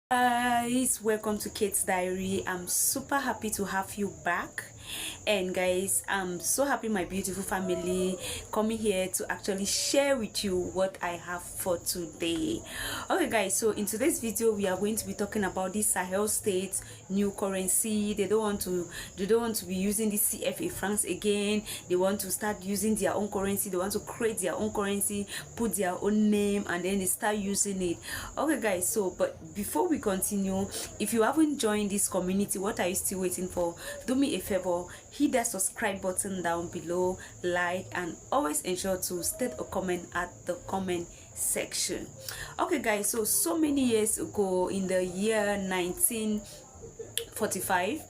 Guys, welcome to Kate's Diary. I'm super happy to have you back. And guys, I'm so happy my beautiful family coming here to actually share with you what I have for today. Okay guys, so in today's video we are going to be talking about this Sahel states new currency. They don't want to be using the CFA francs again. They want to start using their own currency. They want to create their own currency, put their own name, and then they start using it. Okay guys, so but before we continue, if you haven't joined this community, what are you still waiting for? Do me a favor, hit that subscribe button down below, like, and always ensure to state a comment at the comment section. Okay guys, so many years ago, in the year 1945,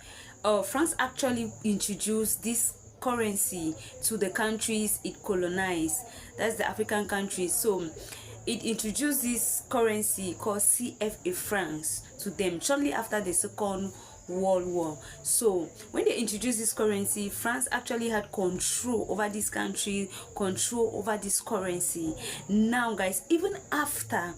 France actually introduced this currency to the countries it colonized. That's the African countries. So it introduced this currency called CFA francs to them shortly after the Second World War. So when they introduced this currency, France actually had control over this country, control over this currency. Now guys, even after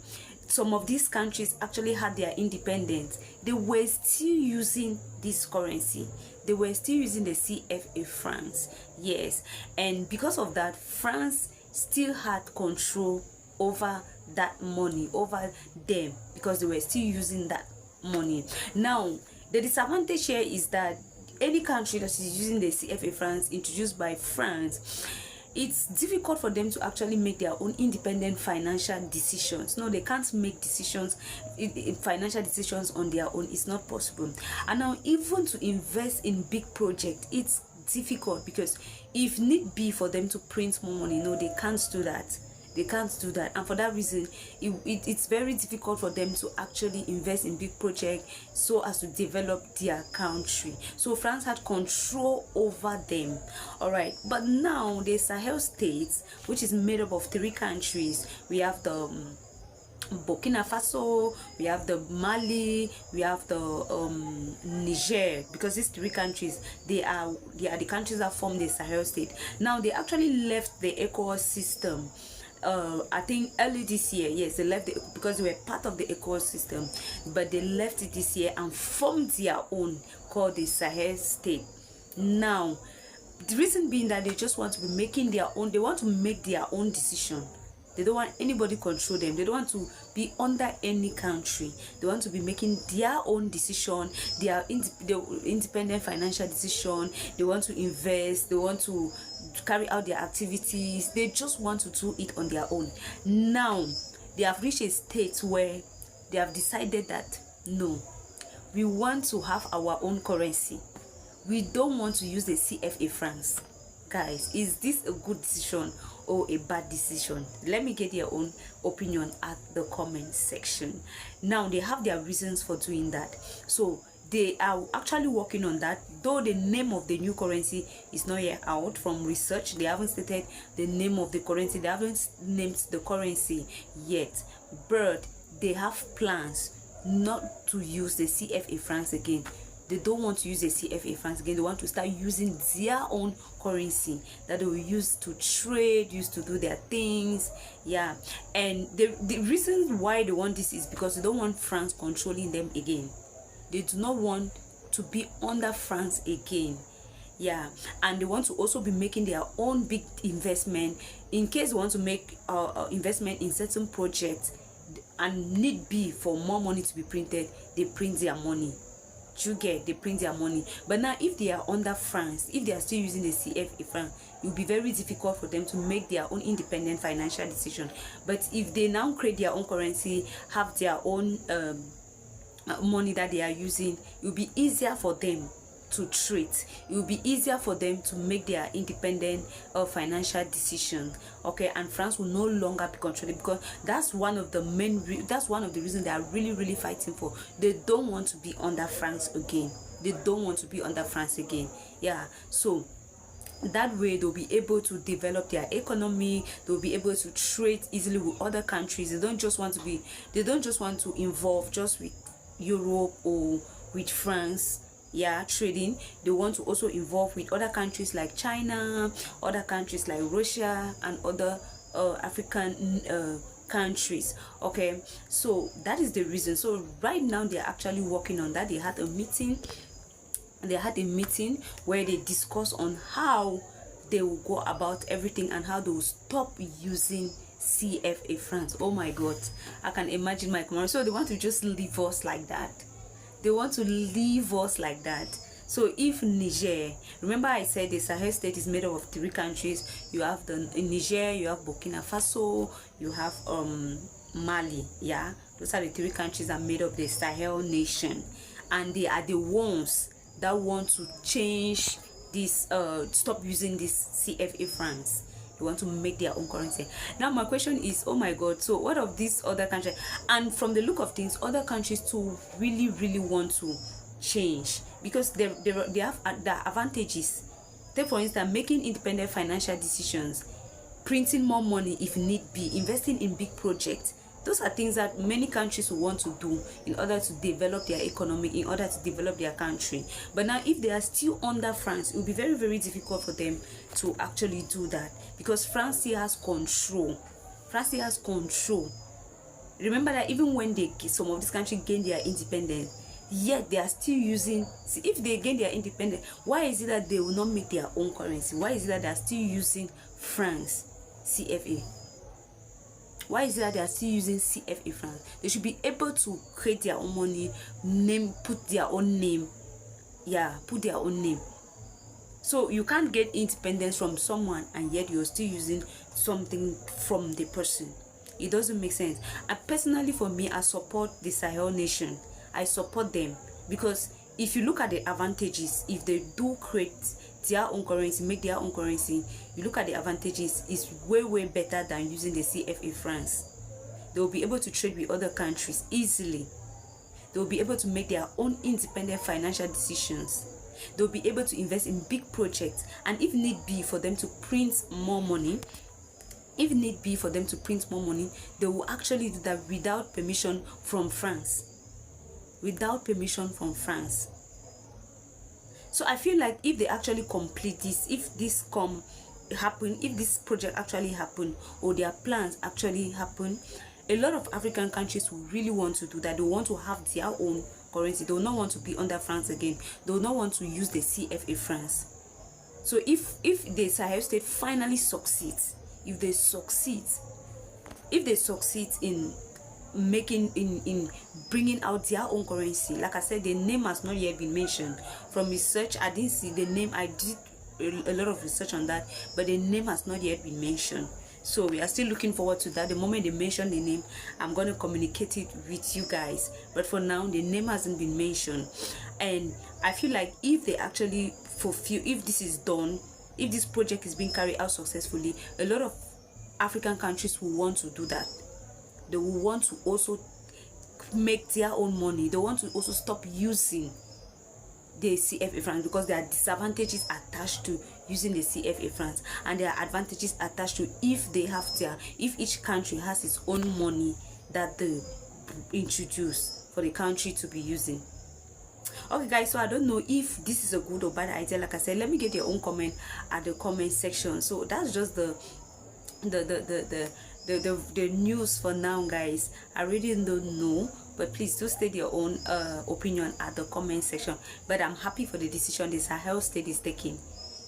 some of these countries actually had their independence, they were still using this currency. They were still using the CFA francs. Yes, and because of that, France still had control over that money, over them, because they were still using that money. Now the disadvantage here is that any country that is using the CFA francs introduced by France, it's difficult for them to actually make their own independent financial decisions. No, they can't make decisions, financial decisions on their own. It's not possible. And now even to invest in big projects, it's difficult, because if need be for them to print more money, no, they can't do that. They can't do that, and for that reason it's very difficult for them to actually invest in big projects so as to develop their country. So France had control over them. All right, but now the Sahel states, which is made up of 3 countries, we have the Burkina Faso, we have the Mali, we have the Niger, because these 3 countries, they are the countries that form the Sahel state. Now they actually left the ECOWAS system. I think early this year. Yes, they left because they were part of the ECOWAS system, but they left it this year and formed their own, called the Sahel state. Now the reason being that they just want to be making their own, they want to make their own decision. They don't want anybody control them. They don't want to be under any country. They want to be making their own decision, their independent financial decision. They want to invest. They want to carry out their activities. They just want to do it on their own. Now they have reached a state where they have decided that no, we want to have our own currency. We don't want to use the CFA francs. Guys, is this a good decision or a bad decision? Let me get your own opinion at the comment section. Now they have their reasons for doing that, so they are actually working on that, though the name of the new currency is not yet out. From research, they haven't stated the name of the currency. They haven't named the currency yet, but they have plans not to use the CFA francs again. They don't want to use the CFA francs again. They want to start using their own currency that they will use to trade, use to do their things. Yeah, and the reason why they want this is because they don't want France controlling them again. They do not want to be under France again. Yeah, and they want to also be making their own big investment in case they want to make investment in certain projects, and need be for more money to be printed. They print their money. They print their money. But now if they are under France, if they are still using the CFA franc, it will be very difficult for them to make their own independent financial decision. But if they now create their own currency, have their own money that they are using, it will be easier for them to trade. It will be easier for them to make their independent financial decision. Okay, and France will no longer be controlled, because that's one of the that's one of the reasons they are really fighting for. They don't want to be under France again. They don't want to be under France again. Yeah, so that way they'll be able to develop their economy. They'll be able to trade easily with other countries. They don't just want to involve just with Europe or with France. Yeah, trading. They want to also involve with other countries like China, other countries like Russia, and other African countries. Okay, so that is the reason. So right now they're actually working on that. They had a meeting where they discuss on how they will go about everything and how they will stop using CFA francs. Oh my god, I can imagine my community. So they want to just leave us like that. They want to leave us like that. So if Niger, remember I said the Sahel state is made up of 3 countries. You have in Niger, you have Burkina Faso, you have Mali. Yeah, those are the 3 countries that made up the Sahel nation, and they are the ones that want to change this, stop using this CFA francs. They want to make their own currency. Now my question is, oh my god, so what of these other countries? And from the look of things, other countries too really want to change, because they have the advantages. Take for instance, making independent financial decisions, printing more money if need be, investing in big projects. Those are things that many countries will want to do in order to develop their economy, in order to develop their country. But now if they are still under France, it will be very difficult for them to actually do that, because France still has control. Remember that even when some of these countries gain their independence, yet they are still using, see, if they gain their independence, why is it that they will not make their own currency? Why is it that they are still using France CFA? Why is it that they are still using CFA francs? They should be able to create their own money, put their own name. Yeah, put their own name. So you can't get independence from someone and yet you're still using something from the person. It doesn't make sense. And personally, for me, I support the Sahel nation. I support them, because if you look at the advantages, if they do create their own currency, make their own currency, you look at the advantages, it's way better than using the CFA francs. They will be able to trade with other countries easily. They will be able to make their own independent financial decisions. They will be able to invest in big projects, and if need be for them to print more money, they will actually do that without permission from France. So I feel like if they actually complete this, if this project actually happen, or their plans actually happen, a lot of African countries will really want to do that. They want to have their own currency. They will not want to be under France again. They will not want to use the CFA francs. So if the Sahel state finally succeeds, if they succeed in bringing out their own currency, like I said, the name has not yet been mentioned. From research, I didn't see the name. I did a lot of research on that, but the name has not yet been mentioned. So we are still looking forward to that. The moment they mention the name, I'm going to communicate it with you guys. But for now, the name hasn't been mentioned. And I feel like if they actually fulfill, if this is done, if this project is being carried out successfully, a lot of African countries will want to do that. They will want to also make their own money. They want to also stop using the CFA francs, because there are disadvantages attached to using the CFA francs, and there are advantages attached to if each country has its own money that they introduce for the country to be using. Okay guys, so I don't know if this is a good or bad idea. Like I said, let me get your own comment at the comment section. So that's just the news for now, guys. I really don't know, but please do state your own opinion at the comment section. But I'm happy for the decision the Sahel state is taking.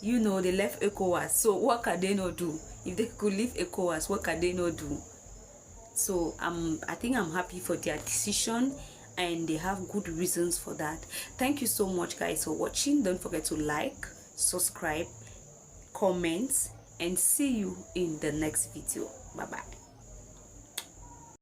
You know, they left ECOWAS, so what can they not do? If they could leave ECOWAS, what can they not do? So I think I'm happy for their decision, and they have good reasons for that. Thank you so much, guys, for watching. Don't forget to like, subscribe, comment, and see you in the next video. Bye bye.